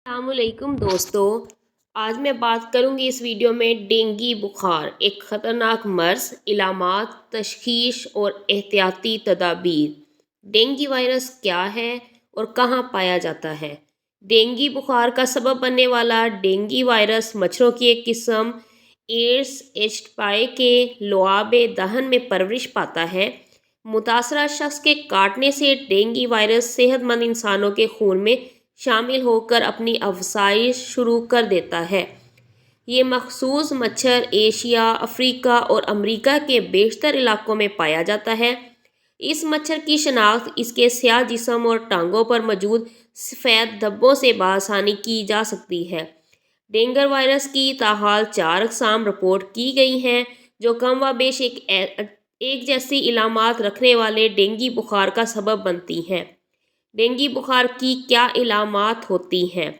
السلام علیکم دوستو، آج میں بات کروں گی اس ویڈیو میں ڈینگی بخار ایک خطرناک مرض، علامات، تشخیص اور احتیاطی تدابیر۔ ڈینگی وائرس کیا ہے اور کہاں پایا جاتا ہے؟ ڈینگی بخار کا سبب بننے والا ڈینگی وائرس مچھروں کی ایک قسم ایڈس ایجیپٹائی کے لعاب دہن میں پرورش پاتا ہے۔ متاثرہ شخص کے کاٹنے سے ڈینگی وائرس صحت مند انسانوں کے خون میں شامل ہو کر اپنی افزائش شروع کر دیتا ہے۔ یہ مخصوص مچھر ایشیا، افریقہ اور امریکہ کے بیشتر علاقوں میں پایا جاتا ہے۔ اس مچھر کی شناخت اس کے سیاہ جسم اور ٹانگوں پر موجود سفید دھبوں سے بآسانی کی جا سکتی ہے۔ ڈینگی وائرس کی تاحال 4 اقسام رپورٹ کی گئی ہیں جو کم و بیش ایک جیسی علامات رکھنے والے ڈینگی بخار کا سبب بنتی ہیں۔ ڈینگی بخار کی کیا علامات ہوتی ہیں؟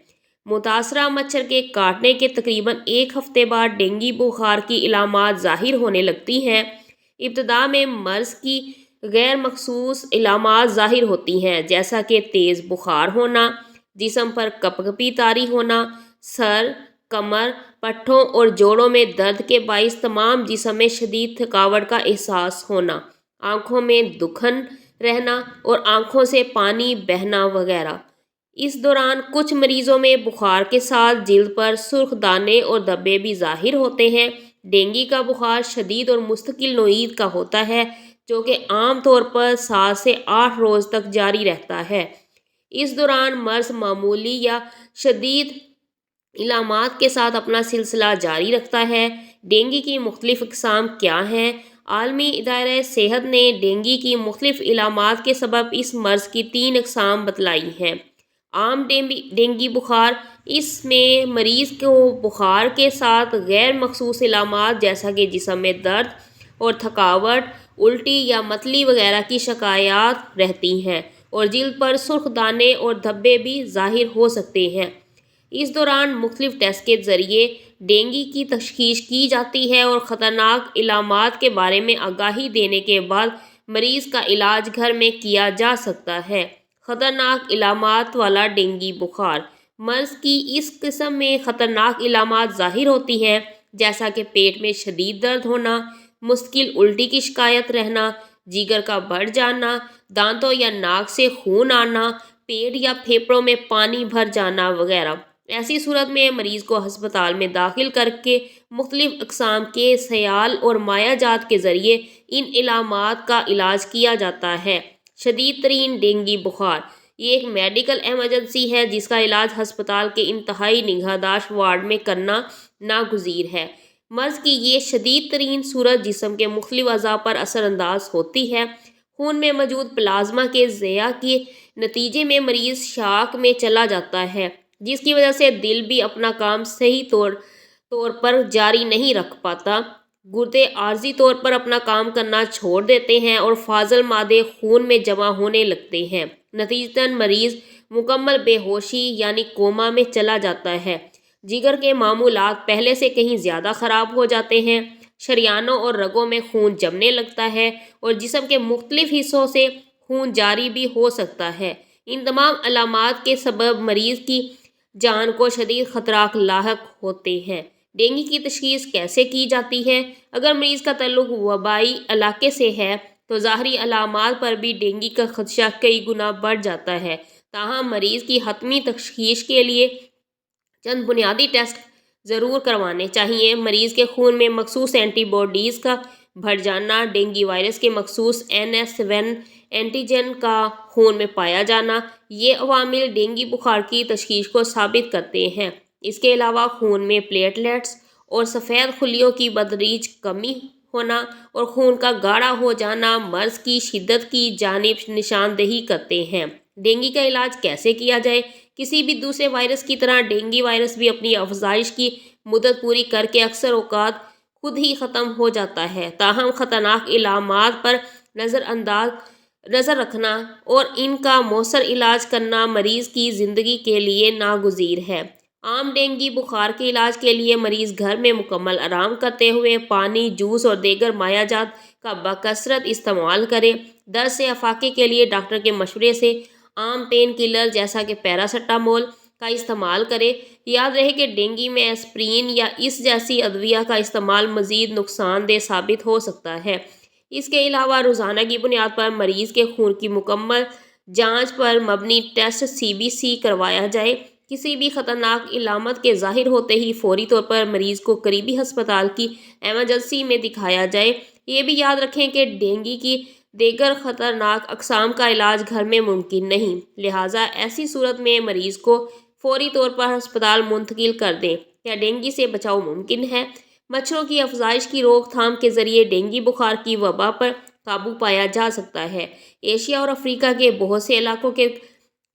متاثرہ مچھر کے کاٹنے کے تقریباً 1 ہفتے بعد ڈینگی بخار کی علامات ظاہر ہونے لگتی ہیں۔ ابتدا میں مرض کی غیر مخصوص علامات ظاہر ہوتی ہیں، جیسا کہ تیز بخار ہونا، جسم پر کپکپی طاری ہونا، سر، کمر، پٹھوں اور جوڑوں میں درد کے باعث تمام جسم میں شدید تھکاوٹ کا احساس ہونا، آنکھوں میں دکھن رہنا اور آنکھوں سے پانی بہنا وغیرہ۔ اس دوران کچھ مریضوں میں بخار کے ساتھ جلد پر سرخ دانے اور دھبے بھی ظاہر ہوتے ہیں۔ ڈینگی کا بخار شدید اور مستقل نوعیت کا ہوتا ہے جو کہ عام طور پر 7 سے 8 روز تک جاری رہتا ہے۔ اس دوران مرض معمولی یا شدید علامات کے ساتھ اپنا سلسلہ جاری رکھتا ہے۔ ڈینگی کی مختلف اقسام کیا ہیں؟ عالمی ادارہ صحت نے ڈینگی کی مختلف علامات کے سبب اس مرض کی 3 اقسام بتلائی ہیں۔ عام ڈینگی بخار، اس میں مریض کو بخار کے ساتھ غیر مخصوص علامات جیسا کہ جسم میں درد اور تھکاوٹ، الٹی یا متلی وغیرہ کی شکایات رہتی ہیں اور جلد پر سرخ دانے اور دھبے بھی ظاہر ہو سکتے ہیں۔ اس دوران مختلف ٹیسٹ کے ذریعے ڈینگی کی تشخیص کی جاتی ہے اور خطرناک علامات کے بارے میں آگاہی دینے کے بعد مریض کا علاج گھر میں کیا جا سکتا ہے۔ خطرناک علامات والا ڈینگی بخار، مرض کی اس قسم میں خطرناک علامات ظاہر ہوتی ہیں جیسا کہ پیٹ میں شدید درد ہونا، مستقل الٹی کی شکایت رہنا، جگر کا بڑھ جانا، دانتوں یا ناک سے خون آنا، پیٹ یا پھیپھڑوں میں پانی بھر جانا وغیرہ۔ ایسی صورت میں مریض کو ہسپتال میں داخل کر کے مختلف اقسام کے سیال اور مائع جات کے ذریعے ان علامات کا علاج کیا جاتا ہے۔ شدید ترین ڈینگی بخار، یہ ایک میڈیکل ایمرجنسی ہے جس کا علاج ہسپتال کے انتہائی نگہداشت وارڈ میں کرنا ناگزیر ہے۔ مرض کی یہ شدید ترین صورت جسم کے مختلف اعضاء پر اثر انداز ہوتی ہے۔ خون میں موجود پلازما کے ضیاع کے نتیجے میں مریض شاک میں چلا جاتا ہے، جس کی وجہ سے دل بھی اپنا کام صحیح طور پر جاری نہیں رکھ پاتا۔ گردے عارضی طور پر اپنا کام کرنا چھوڑ دیتے ہیں اور فاضل مادے خون میں جمع ہونے لگتے ہیں۔ نتیجتاً مریض مکمل بے ہوشی یعنی کوما میں چلا جاتا ہے۔ جگر کے معمولات پہلے سے کہیں زیادہ خراب ہو جاتے ہیں، شریانوں اور رگوں میں خون جمنے لگتا ہے اور جسم کے مختلف حصوں سے خون جاری بھی ہو سکتا ہے۔ ان تمام علامات کے سبب مریض کی جان کو شدید خطرات لاحق ہوتے ہیں۔ ڈینگی کی تشخیص کیسے کی جاتی ہے؟ اگر مریض کا تعلق وبائی علاقے سے ہے تو ظاہری علامات پر بھی ڈینگی کا خدشہ کئی گنا بڑھ جاتا ہے۔ تاہم مریض کی حتمی تشخیص کے لیے چند بنیادی ٹیسٹ ضرور کروانے چاہیے۔ مریض کے خون میں مخصوص اینٹی باڈیز کا بڑھ جانا، ڈینگی وائرس کے مخصوص NS1 اینٹیجن کا خون میں پایا جانا، یہ عوامل ڈینگی بخار کی تشخیص کو ثابت کرتے ہیں۔ اس کے علاوہ خون میں پلیٹلیٹس اور سفید خلیوں کی بتدریج کمی ہونا اور خون کا گاڑھا ہو جانا مرض کی شدت کی جانب نشاندہی کرتے ہیں۔ ڈینگی کا علاج کیسے کیا جائے؟ کسی بھی دوسرے وائرس کی طرح ڈینگی وائرس بھی اپنی افزائش کی مدت پوری کر کے اکثر اوقات خود ہی ختم ہو جاتا ہے۔ تاہم خطرناک علامات پر نظر رکھنا اور ان کا مؤثر علاج کرنا مریض کی زندگی کے لیے ناگزیر ہے۔ عام ڈینگی بخار کے علاج کے لیے مریض گھر میں مکمل آرام کرتے ہوئے پانی، جوس اور دیگر مائع جات کا بکثرت استعمال کرے۔ درد سے افاقے کے لیے ڈاکٹر کے مشورے سے عام پین کلر جیسا کہ پیراسیٹامول، کا استعمال کرے۔ یاد رہے کہ ڈینگی میں ایسپرین یا اس جیسی ادویہ کا استعمال مزید نقصان دہ ثابت ہو سکتا ہے۔ اس کے علاوہ روزانہ کی بنیاد پر مریض کے خون کی مکمل جانچ پر مبنی ٹیسٹ CBC کروایا جائے۔ کسی بھی خطرناک علامت کے ظاہر ہوتے ہی فوری طور پر مریض کو قریبی ہسپتال کی ایمرجنسی میں دکھایا جائے۔ یہ بھی یاد رکھیں کہ ڈینگی کی دیگر خطرناک اقسام کا علاج گھر میں ممکن نہیں، لہٰذا ایسی صورت میں مریض کو فوری طور پر ہسپتال منتقل کر دیں۔ کیا ڈینگی سے بچاؤ ممکن ہے؟ مچھروں کی افزائش کی روک تھام کے ذریعے ڈینگی بخار کی وبا پر قابو پایا جا سکتا ہے۔ ایشیا اور افریقہ کے بہت سے علاقوں کے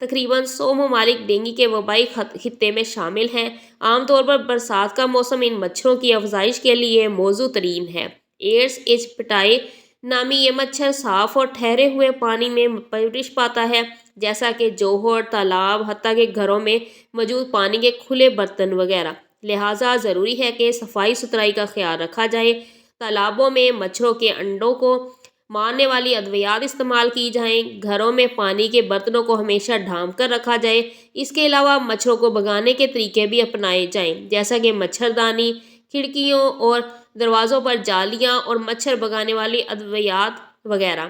تقریباً 100 ممالک ڈینگی کے وبائی خطے میں شامل ہیں۔ عام طور پر برسات کا موسم ان مچھروں کی افزائش کے لیے موزوں ترین ہے۔ ایڈس ایجپٹائی نامی یہ مچھر صاف اور ٹھہرے ہوئے پانی میں پرورش پاتا ہے، جیسا کہ جوہر، تالاب، حتیٰ کہ گھروں میں موجود پانی کے کھلے برتن وغیرہ۔ لہٰذا ضروری ہے کہ صفائی ستھرائی کا خیال رکھا جائے۔ تالابوں میں مچھروں کے انڈوں کو مارنے والی ادویات استعمال کی جائیں۔ گھروں میں پانی کے برتنوں کو ہمیشہ ڈھانپ کر رکھا جائے۔ اس کے علاوہ مچھروں کو بھگانے کے طریقے بھی اپنائے جائیں، جیسا کہ مچھردانی، کھڑکیوں اور دروازوں پر جالیاں اور مچھر بھگانے والی ادویات وغیرہ۔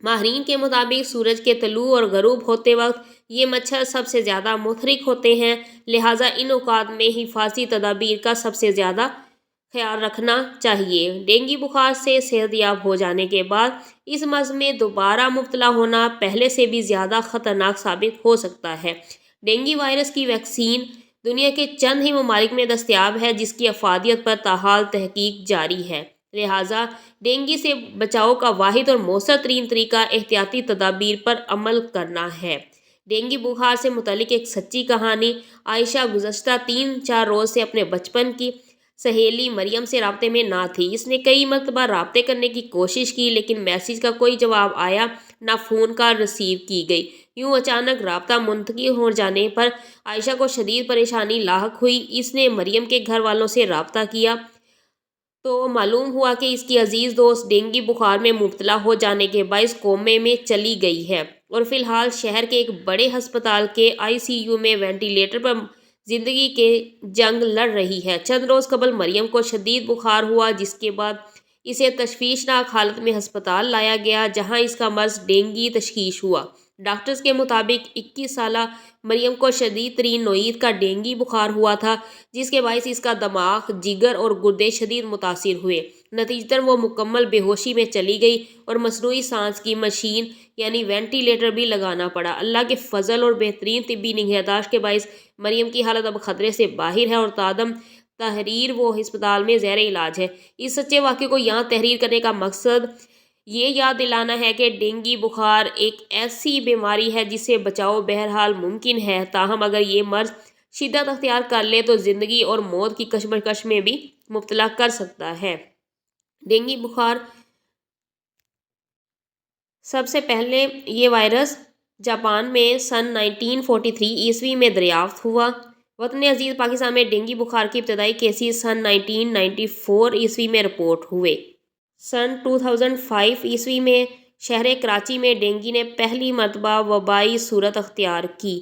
ماہرین کے مطابق سورج کے طلوع اور غروب ہوتے وقت یہ مچھر سب سے زیادہ متحرک ہوتے ہیں، لہٰذا ان اوقات میں حفاظتی تدابیر کا سب سے زیادہ خیال رکھنا چاہیے۔ ڈینگی بخار سے صحت یاب ہو جانے کے بعد اس مرض میں دوبارہ مبتلا ہونا پہلے سے بھی زیادہ خطرناک ثابت ہو سکتا ہے۔ ڈینگی وائرس کی ویکسین دنیا کے چند ہی ممالک میں دستیاب ہے، جس کی افادیت پر تاحال تحقیق جاری ہے۔ لہٰذا ڈینگی سے بچاؤ کا واحد اور مؤثر ترین طریقہ احتیاطی تدابیر پر عمل کرنا ہے۔ ڈینگی بخار سے متعلق ایک سچی کہانی۔ عائشہ گزشتہ 3-4 روز سے اپنے بچپن کی سہیلی مریم سے رابطے میں نہ تھی۔ اس نے کئی مرتبہ رابطے کرنے کی کوشش کی، لیکن میسیج کا کوئی جواب آیا، نہ فون کال ریسیو کی گئی۔ یوں اچانک رابطہ منقطع ہو جانے پر عائشہ کو شدید پریشانی لاحق ہوئی۔ اس نے مریم کے گھر والوں سے رابطہ کیا تو معلوم ہوا کہ اس کی عزیز دوست ڈینگی بخار میں مبتلا ہو جانے کے باعث کومے میں چلی گئی ہے اور فی الحال شہر کے ایک بڑے ہسپتال کے ICU میں وینٹی لیٹر پر زندگی کے جنگ لڑ رہی ہے۔ چند روز قبل مریم کو شدید بخار ہوا، جس کے بعد اسے تشویشناک حالت میں ہسپتال لایا گیا، جہاں اس کا مرض ڈینگی تشخیص ہوا۔ ڈاکٹرز کے مطابق 21 سالہ مریم کو شدید ترین نوعیت کا ڈینگی بخار ہوا تھا، جس کے باعث اس کا دماغ، جگر اور گردے شدید متاثر ہوئے۔ نتیجتاً وہ مکمل بے ہوشی میں چلی گئی اور مصنوعی سانس کی مشین یعنی وینٹی لیٹر بھی لگانا پڑا۔ اللہ کے فضل اور بہترین طبی نگہداشت کے باعث مریم کی حالت اب خطرے سے باہر ہے اور تادم تحریر وہ ہسپتال میں زیر علاج ہے۔ اس سچے واقعے کو یہاں تحریر کرنے کا مقصد یہ یاد دلانا ہے کہ ڈینگی بخار ایک ایسی بیماری ہے جس سے بچاؤ بہرحال ممکن ہے، تاہم اگر یہ مرض شدت اختیار کر لے تو زندگی اور موت کی کشمکش میں بھی مبتلا کر سکتا ہے۔ ڈینگی بخار سب سے پہلے یہ وائرس جاپان میں سن 1943 میں دریافت ہوا۔ وطن عزیز پاکستان میں ڈینگی بخار کے ابتدائی کیسز سن 1994 میں رپورٹ ہوئے۔ سن 2005 میں شہر کراچی میں ڈینگی نے پہلی مرتبہ وبائی صورت اختیار کی۔